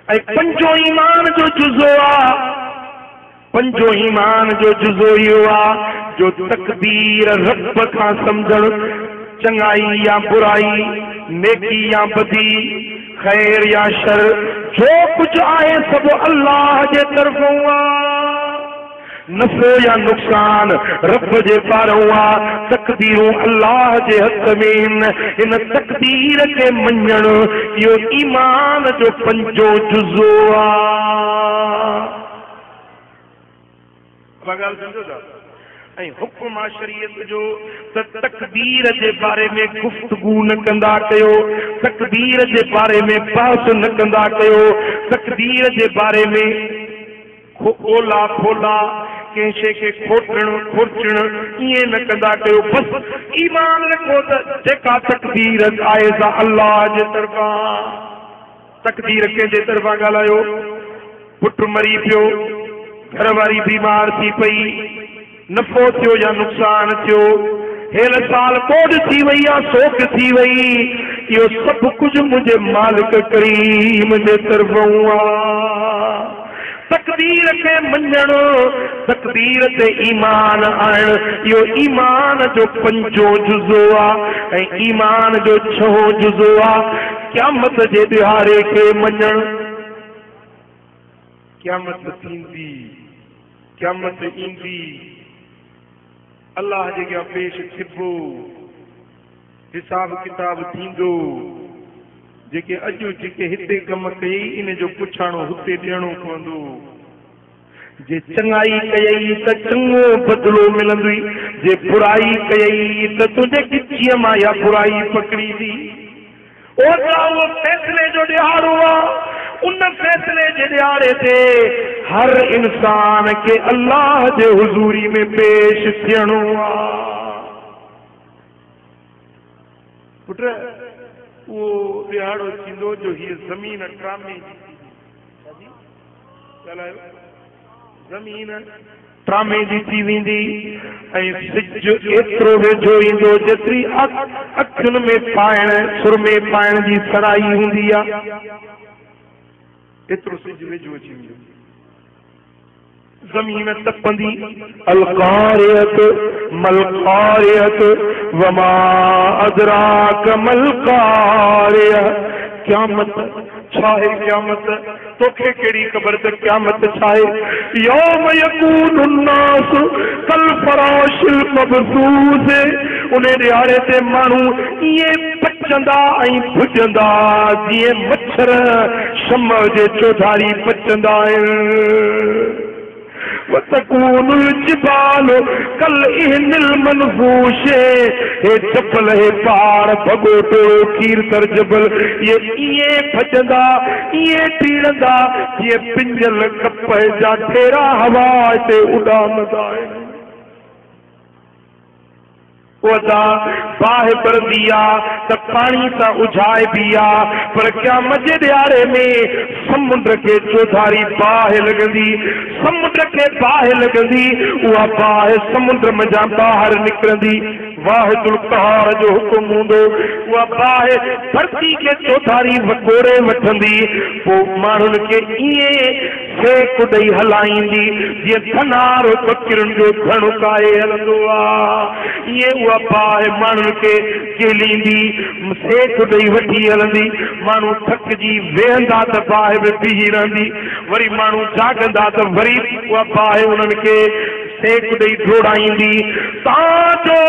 ऐं पंजो ईमान जो जुज़ो आ, पंजो ईमान जो जुज़ो इहो आ जो तकदीर रब खां सम्झण, चंगाई या बुराई, नेकी या बदी, खैर या शर, जो कुछ आहे सब अल्लाह जे तरफों आ। नफ़ो या नुक़सान रब जे पारों आ, तकदीरूं अल्लाह जे हथ में। इन तकदीर के मञण इहो ईमान जो पंजो जुज़ो आ। ऐं हुक्म आहे शरीयत जो त तकदीर जे बारे में गुफ्तगू न कंदा कयो, तकदीर जे बारे में बहस न कंदा कयो, तकदीर जे बारे में ओला फोला कंहिं शइ खे खोटण खुरचण ईअं न कंदा कयो। बसि ईमान रखो त जेका तकदीर आहे सा अल्लाह जे तरफ़ां। तकदीर कंहिंजे तरफ़ां ॻाल्हायो, पुट मरी पियो, घर वारी बीमार थी पई, नफ़ो थियो या नुक़सान थियो, हेल साल कोड थी वई या सोक थी वई, इहो सभु कुझु मुंहिंजे मालिक करीम जे तरफ़ों आ। तकदीर के मञण, तकदीर ते ईमान आणण इहो ईमान जो पंजो जुज़ो आ। ऐं ईमान जो छहों जुज़ो आ क़यामत जे ॾिहारे खे मञण। क़यामत थींदी, क़यामत ईंदी, अल्लाह जे अॻियां पेश थिबो, हिसाब किताब थींदो। जेके अॼु जेके हिते कम कई इन जो पुछाणो हुते ॾियणो पवंदो। जे चङाई कयई त चङो बदिलो मिलंदुई, जे बुराई कयई त तुंहिंजे गिचीअ मां या बुराई पकड़ींदी। उहो फैसले जो ॾिहाड़ो आहे। उन फैसले जे ॾिहाड़े ते हर इंसान खे अल्लाह जे हुज़ूरी में पेश थियणो आहे। पुट वो ॾिहाड़ो थींदो जो हीअ ज़मीन ट्रामे जी ज़मीन ट्रामे जी थी वेंदी ऐं सिज एतिरो वेझो ईंदो जेतिरी अखियुनि में पाइण सुरमे पाइण जी सराई हूंदी आहे, एतिरो सिज वेझो अची वेंदो। ज़मीन तपंदी, अलकारियत मलकारियत वमा अदराक मलकारिया। क़यामत छा आहे? क़यामत तोखे कहिड़ी ख़बर त क़यामत छा आहे? यौम यकूनु अन्नास कल फराशिल मबसूस। उन ॾिहाड़े ते माण्हू ईअं पचंदा ऐं भुॼंदा जीअं मच्छर शम जे चौधारी पचंदा आहिनि। वतकूनुल जिबाल कल इहनिल मनफूश। हे जबल हे पहाड़ भगोटो खीर तर जबल ये इए भजंदा इए टीरंदा जीअं पिंजल कप जा ठेरा हवा ते उॾामंदा आहिनि। वदा बाहि भरंदी आहे त पाणी सां उझाइबी आहे, पर क़यामत जे ॾिहाड़े में समुंड खे चौधारी बाहि लॻंदी। समुंड खे बाहि लॻंदी, उहा बाहि समुंड मञा ॿाहिरि निकिरंदी। वाहिदुल क़हार जो हुकुम हूंदो, उहा बाहि धरती खे चौधारी वकोड़े वठंदी। पोइ माण्हुनि खे ईअं सेक ॾेई हलाईंदी जीअं थनारो फ़कीरनि जो धणुकाए हलंदो आहे। ईअं उहा बाहि माण्हुनि खे केलींदी, सेक ॾेई वठी हलंदी। माण्हू थकिजी वेहंदा त बाहि में बीही रहंदी, वरी माण्हू जाॻंदा त वरी उहा बाहि उन्हनि खे सेक ॾेई ढोड़ाईंदी। ताजो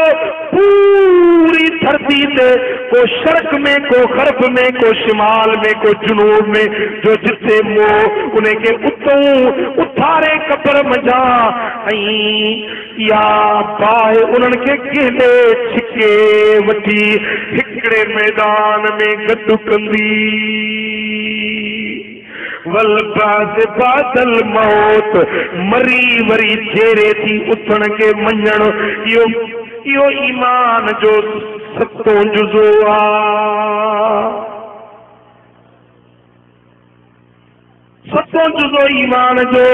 पूरी धरती ते को शर्क में, को गर्ब में, को शिमाल में, को जुनूब में, जो जिथे मोह उन खे उतों उथारे कबर मझा ऐं या बाहि उन्हनि खे गहले छिके वठी हिकिड़े मैदान में गॾु कंदी। वल बादल मौत मरी वरी चेहरे थी उथण के मञण, इहो ईमान जो सतों जुज़ो आ। सतों जुज़ो ईमान जो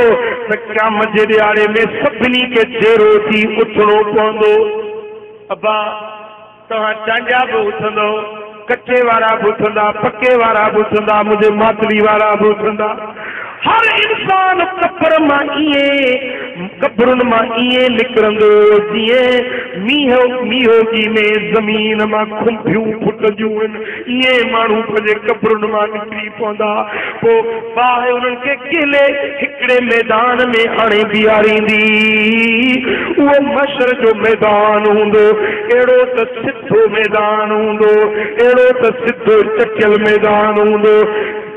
त क़यामत जे ॾिहाड़े में सभिनी खे चेहरो थी उथणो पवंदो। अबा तव्हां चांजा बि उथंदो, कच्चे वारा भी उथंदा, पक्के वारा भी उथंदा, मुझे मातली वारा भी उथंदा। हर इंसान कब्र मां इएं कब्रुन मां इएं निकिरंदो जीअं मीहोगी में ज़मीन मां खुंभियूं फुटंदियूं आहिनि, इएं माण्हू पंहिंजे कब्रुन मां निकिरी पवंदा। पोइ बाहि उन्हनि खे किले हिकिड़े मैदान में आणे बीहारींदी। उहो मशर जो मैदान हूंदो, अहिड़ो त सिधो मैदान हूंदो, अहिड़ो त सिधो चटियल मैदान हूंदो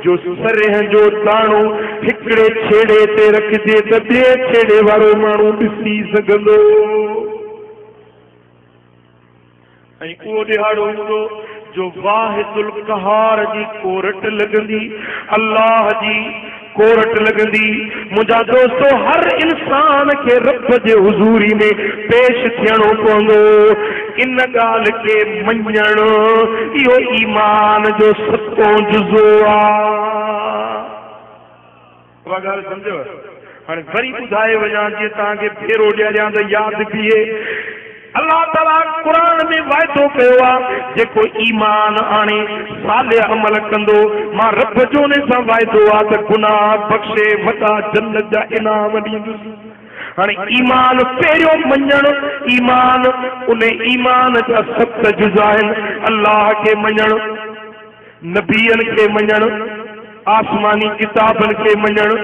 जो सरह जो दाणो हिकिड़े छेड़े ते रखिजे त ॿिए छेड़े वारो माण्हू ॾिसी सघंदो। ऐं उहो ॾिहाड़ो हूंदो जो वाहिदुल क़हार जी कोरट लॻंदी, अल्लाह जी कोरट लॻंदी। मुंहिंजा दोस्तो, हर इंसान खे रब जे हुज़ूरी में पेश थियणो पवंदो। इन ॻाल्हि खे मञणु इहो ईमान जो सतो जुज़ो आहे। उहा ॻाल्हि सम्झो। हाणे वरी ॿुधाए वञा जीअं तव्हांखे फेरो ॾियां त यादि बीहे। अल्लाह ताला कुरान में वाइदो कयो आहे, जेको ईमान आणे साले अमल कंदो, मां रब जो उन सां वाइदो आहे त गुनाह बख़्शे वॾा जन्नत जा इनाम ॾींदुसि। हाणे ईमान पहिरियों मञणु, ईमान उन ईमान जा 7 जुज़ आहिनि। अल्लाह खे मञणु, नबीअनि खे मञणु, आसमानी किताबनि खे मञणु,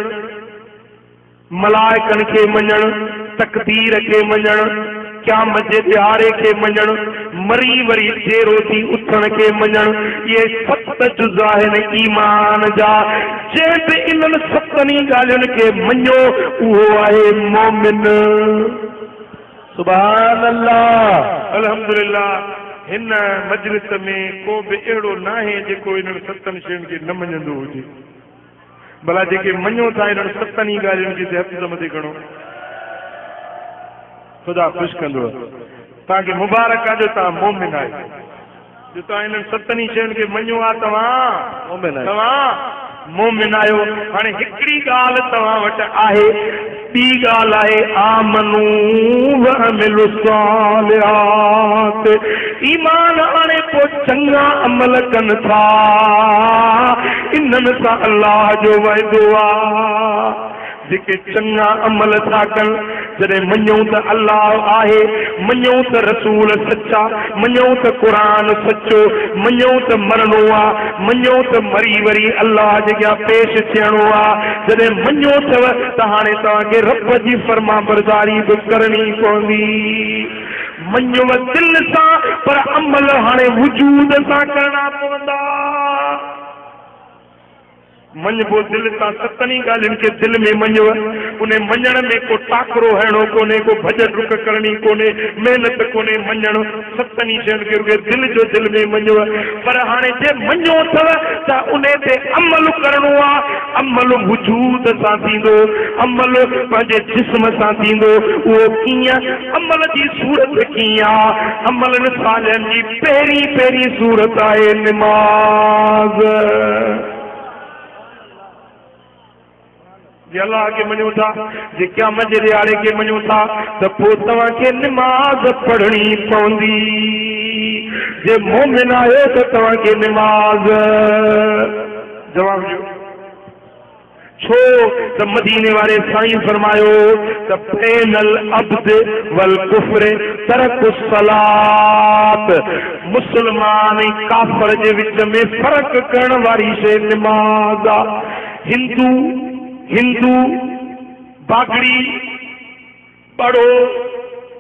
मलाइकनि खे मञणु, तक़दीर खे मञणु, क़यामत जे ॾिहाड़े खे मञणु, मरी वरी जेरो थी उथण खे मञणु। इहे 7 जुज़ आहिनि ईमान जा। जंहिं बि इन्हनि 7 ॻाल्हियुनि खे मञो उहो आहे मोमिन। सुभान अल्लाह। अल्हम्दुलिल्लाह। हिन मजलिस में को बि अहिड़ो न आहे जेको इन्हनि 7 शयुनि खे न मञंदो हुजे। भला जेके मञो था इन्हनि 7 ॻाल्हियुनि खे हथ मथे खणो, ख़ुदा ख़ुशि कंदो। तव्हांखे मुबारक आहे जो तव्हां मोमिन आहियो, जो तव्हां इन्हनि 7 शयुनि खे मञो आहे। तव्हां मोमिन आहियो। हाणे हिकिड़ी ॻाल्हि तव्हां वटि आहे, ॿी ॻाल्हि आहे आमनू व अमिलु सालिहात। ईमान आणे पोइ चङा अमल कनि था, इन्हनि सां अल्लाह जो वाइदो आहे। जेके चङा अमल था कनि, जॾहिं मञूं त अल्लाह आहे, मञूं त रसूल सचा, मञूं त क़ुरान सचो, मञूं त मरणो आहे, मञूं त मरी वरी अल्लाह जे अॻियां पेश थियणो आहे। जॾहिं मञूं अथव त हाणे तव्हांखे रब जी फर्मा बरदारी बि करणी पवंदी। मञो दिल सां, पर अमल हाणे वजूद सां करणा पवंदा। मञबो दिल सां 7 ॻाल्हियुनि खे दिल में मञो। उन मञण में को टाकरो हणो कोन्हे, को भॼन रुक करणी कोन्हे, महिनत कोन्हे। मञणु 7 शयुनि खे रुके दिल जो दिल में मञो। पर हाणे जे मञो अथव त उन ते अमल करणो आहे। अमल वजूद सां थींदो, अमल पंहिंजे जिस्म सां थींदो। उहो कीअं? अमल जी सूरत कीअं आहे? अमलनि सालनि जी पहिरीं सूरत आहे निमाज़। जे अल्लाह खे मञो था, जे क़यामत जे ॾिहाड़े खे मञो था, त पोइ तव्हांखे निमाज़ पढ़णी पवंदी। जे मोमिन आहियो त तव्हांखे निमाज़ जवाब ॾियो। छो त मदीने वारे साईं फरमायो त बैनल अब्द वल कुफ्र तरक सलात। मुस्लमान ऐं काफ़िर जे विच में फ़र्क़ु करण वारी शइ निमाज़ आहे। हिंदू बागड़ी पढ़ो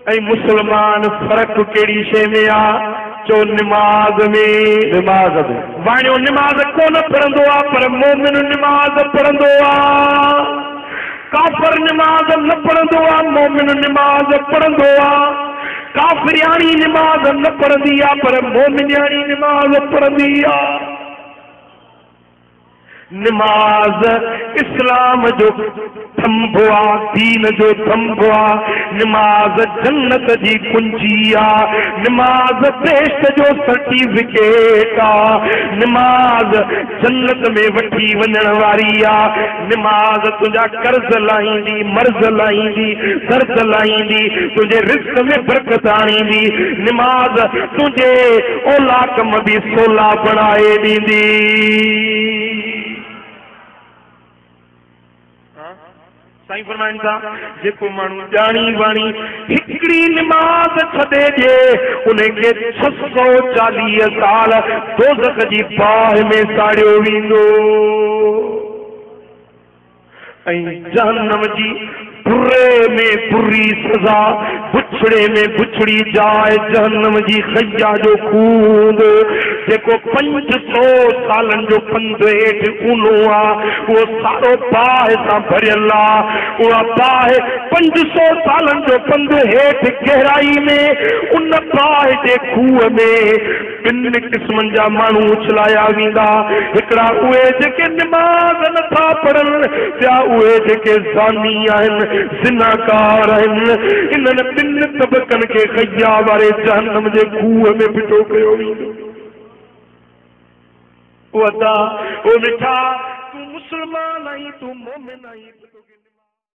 ऐं मुसलमान फ़र्क़ु कहिड़ी शइ में आहे? चो निमाज़ में। वाणियो निमाज़ कोन पढ़ंदो आहे, पर मोमिन निमाज़ पढ़ंदो आहे। काफ़िर निमाज़ न पढ़ंदो आहे, मोमिन निमाज़ पढ़ंदो आहे। काफ़िरियाणी निमाज़ न पढ़ंदी आहे, पर मोमिनियाणी निमाज़ पढ़ंदी आहे। नमाज इस्लाम जो थंबुआ, दीन जो थंबुआ, नमाज जन्नत जी कुंजिया, नमाज देश जो सर्टिफिकेट आ, नमाज जन्नत में वठी वञण वारी आ, नमाज तुझा कर्ज लाहींदी, मर्ज लाहींदी, दर्द लाहींदी, तुझे रिस्क में बरकत आणींदी, नमाज तुझे औलाद कम भी सोला बनाए ॾींदी। साईं फरमाइनि था जेको माण्हू ॼाणी वाणी हिकिड़ी नमाज़ छॾे ॾिए उनखे 640 साल दोज़ख जी बाहि में साड़ियो वेंदो ऐं जहन्नम जी बुरे में बुरी सज़ा, बुछड़े में बुछड़ी जाए, जहन्नम जी खैया जो खून जेको 500 सालन जो पंधु हेठि ऊनो आहे उहो सारो बाहि सां भरियल आहे। उहा बाहि 500 सालन जो पंधु हेठि गहराई में उन बाहि जे खूह में ॿिनि क़िस्मनि जा माण्हू उछलाया वेंदा। हिकिड़ा उहे जेके नमाज़ नथा पढ़नि, ॿिया उहे जेके ज़ानी आहिनि, ज़िनाकार आहिनि। इन्हनि ॿिनि तबक़नि खे खैया वारे जहन्नम जे खूह में फिटो कयो वेंदो। ओ अदा ओ मिठा तू मुसलमान आई, तू मोमिन आई।